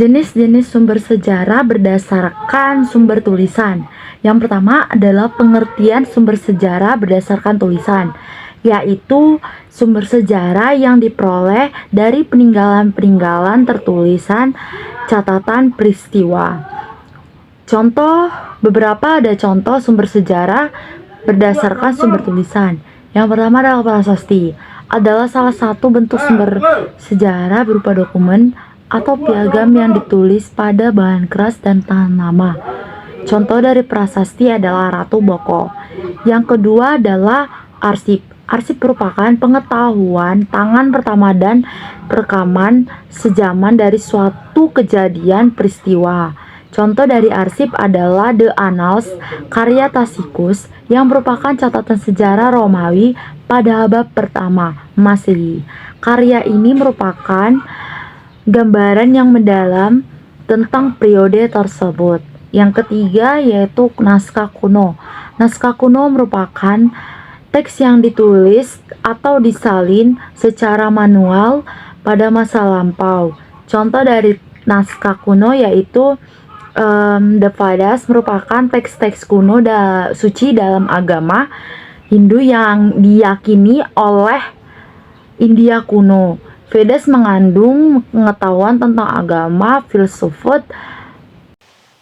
Jenis-jenis sumber sejarah berdasarkan sumber tulisan. Yang pertama adalah pengertian sumber sejarah berdasarkan tulisan, yaitu sumber sejarah yang diperoleh dari peninggalan-peninggalan tertulisan catatan peristiwa. Beberapa contoh sumber sejarah berdasarkan sumber tulisan. Yang pertama adalah prasasti, adalah salah satu bentuk sumber sejarah berupa dokumen atau piagam yang ditulis pada bahan keras dan tahan lama. Contoh dari prasasti adalah Ratu Boko. Yang kedua adalah arsip. Arsip merupakan pengetahuan tangan pertama dan rekaman sejaman dari suatu kejadian peristiwa. Contoh dari arsip adalah The Annals karya Tacitus yang merupakan catatan sejarah Romawi pada abad pertama Masehi. Karya ini merupakan gambaran yang mendalam tentang periode tersebut. Yang ketiga yaitu naskah kuno. Naskah kuno merupakan teks yang ditulis atau disalin secara manual pada masa lampau. Contoh dari naskah kuno yaitu The Vedas merupakan teks-teks kuno suci dalam agama Hindu yang diyakini oleh India kuno. Vedas mengandung pengetahuan tentang agama, filsafat.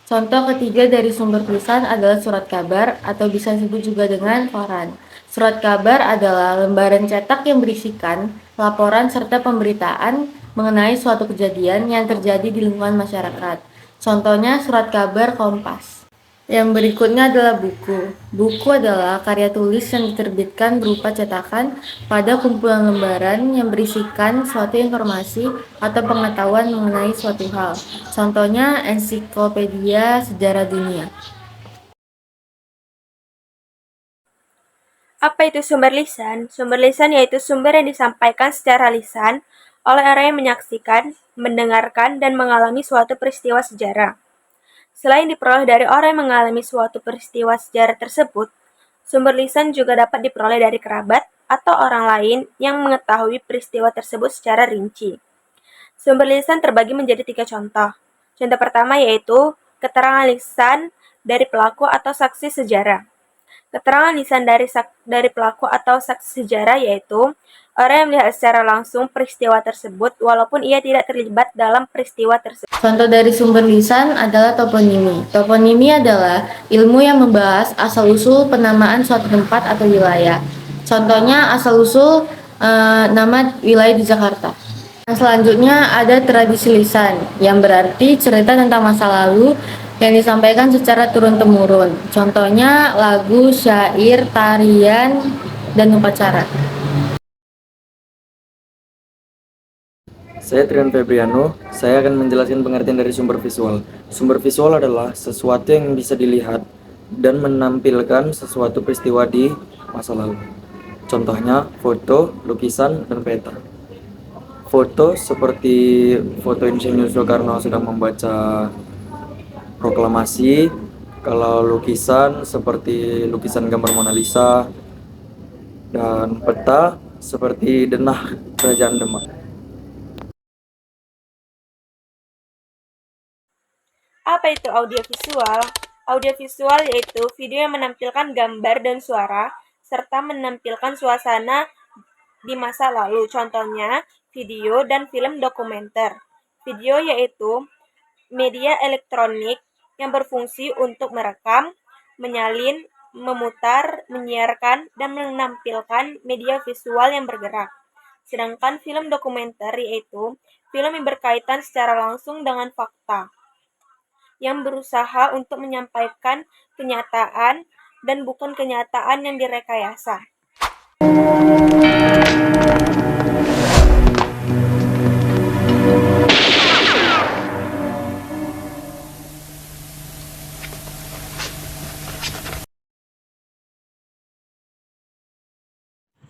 Contoh ketiga dari sumber tulisan adalah surat kabar atau bisa disebut juga dengan koran. Surat kabar adalah lembaran cetak yang berisikan laporan serta pemberitaan mengenai suatu kejadian yang terjadi di lingkungan masyarakat. Contohnya surat kabar Kompas. Yang berikutnya adalah buku. Buku adalah karya tulis yang diterbitkan berupa cetakan pada kumpulan lembaran yang berisikan suatu informasi atau pengetahuan mengenai suatu hal. Contohnya ensiklopedia sejarah dunia. Apa itu sumber lisan? Sumber lisan yaitu sumber yang disampaikan secara lisan oleh orang yang menyaksikan, mendengarkan, dan mengalami suatu peristiwa sejarah. Selain diperoleh dari orang yang mengalami suatu peristiwa sejarah tersebut, sumber lisan juga dapat diperoleh dari kerabat atau orang lain yang mengetahui peristiwa tersebut secara rinci. Sumber lisan terbagi menjadi 3 contoh. Contoh pertama yaitu keterangan lisan dari pelaku atau saksi sejarah. Keterangan lisan dari pelaku atau saksi sejarah yaitu orang yang melihat secara langsung peristiwa tersebut walaupun ia tidak terlibat dalam peristiwa tersebut. Contoh dari sumber lisan adalah toponimi. Toponimi adalah ilmu yang membahas asal-usul penamaan suatu tempat atau wilayah. Contohnya asal-usul nama wilayah di Jakarta. Selanjutnya ada tradisi lisan, yang berarti cerita tentang masa lalu yang disampaikan secara turun-temurun. Contohnya lagu, syair, tarian, dan upacara. Saya Trian Febriano, saya akan menjelaskan pengertian dari sumber visual. Sumber visual adalah sesuatu yang bisa dilihat dan menampilkan sesuatu peristiwa di masa lalu. Contohnya foto, lukisan, dan peta. Foto seperti foto Insinyur Soekarno sedang membaca proklamasi. Kalau lukisan seperti lukisan gambar Mona Lisa, dan peta seperti denah Kerajaan Demak. Apa itu audiovisual? Audiovisual yaitu video yang menampilkan gambar dan suara, serta menampilkan suasana di masa lalu. Contohnya, video dan film dokumenter. Video yaitu media elektronik yang berfungsi untuk merekam, menyalin, memutar, menyiarkan, dan menampilkan media visual yang bergerak. Sedangkan film dokumenter yaitu film yang berkaitan secara langsung dengan fakta, yang berusaha untuk menyampaikan kenyataan dan bukan kenyataan yang direkayasa.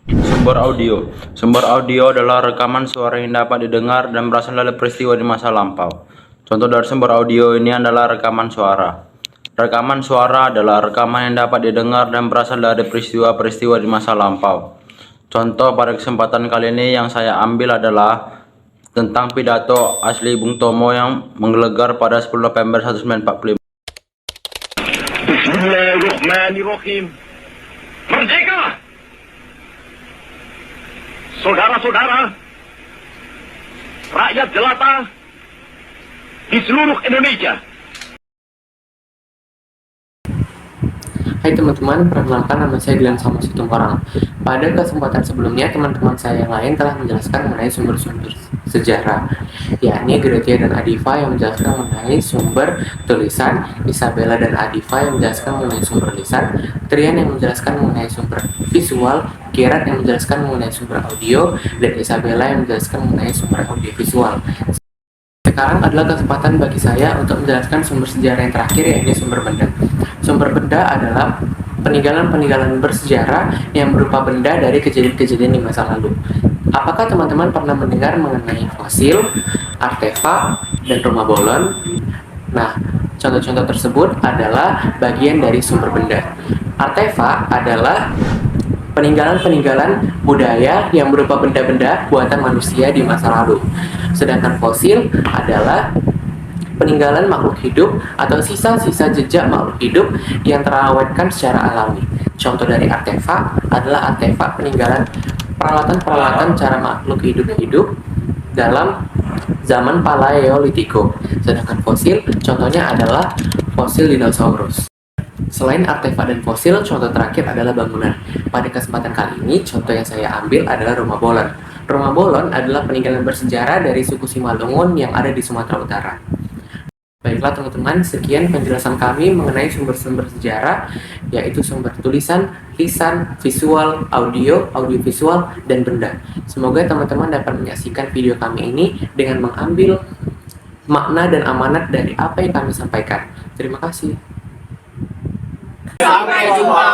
Sumber audio. Sumber audio adalah rekaman suara yang dapat didengar dan berasal dari peristiwa di masa lampau. Contoh dari sumber audio ini adalah rekaman suara. Rekaman suara adalah rekaman yang dapat didengar dan berasal dari peristiwa-peristiwa di masa lampau. Contoh pada kesempatan kali ini yang saya ambil adalah tentang pidato asli Bung Tomo yang menggelegar pada 10 November 1945. Bismillahirrahmanirrahim. Merdeka! Saudara-saudara, rakyat jelata di seluruh Indonesia. Hai teman-teman, perkenalkan nama saya Glenn Samuel Situmorang. Pada kesempatan sebelumnya, teman-teman saya yang lain telah menjelaskan mengenai sumber-sumber sejarah, yakni Gratia dan Adiva yang menjelaskan mengenai sumber tulisan, Isabella dan Adiva yang menjelaskan mengenai sumber lisan, Trian yang menjelaskan mengenai sumber visual, Kirat yang menjelaskan mengenai sumber audio, dan Isabella yang menjelaskan mengenai sumber audiovisual. Sekarang adalah kesempatan bagi saya untuk menjelaskan sumber sejarah yang terakhir, yaitu sumber benda. Sumber benda adalah peninggalan-peninggalan bersejarah yang berupa benda dari kejadian-kejadian di masa lalu. Apakah teman-teman pernah mendengar mengenai fosil, artefak, dan rumah bolon? Nah, contoh-contoh tersebut adalah bagian dari sumber benda. Artefak adalah peninggalan-peninggalan budaya yang berupa benda-benda buatan manusia di masa lalu. Sedangkan fosil adalah peninggalan makhluk hidup atau sisa-sisa jejak makhluk hidup yang terawetkan secara alami. Contoh dari artefak adalah artefak peninggalan peralatan-peralatan cara makhluk hidup dalam zaman Paleolitiko. Sedangkan fosil, contohnya adalah fosil dinosaurus. Selain artefak dan fosil, contoh terakhir adalah bangunan. Pada kesempatan kali ini, contoh yang saya ambil adalah rumah bolon. Rumah bolon adalah peninggalan bersejarah dari suku Simalungun yang ada di Sumatera Utara. Baiklah teman-teman, sekian penjelasan kami mengenai sumber-sumber sejarah, yaitu sumber tulisan, lisan, visual, audio, audiovisual, dan benda. Semoga teman-teman dapat menyaksikan video kami ini dengan mengambil makna dan amanat dari apa yang kami sampaikan. Terima kasih. Sampai jumpa.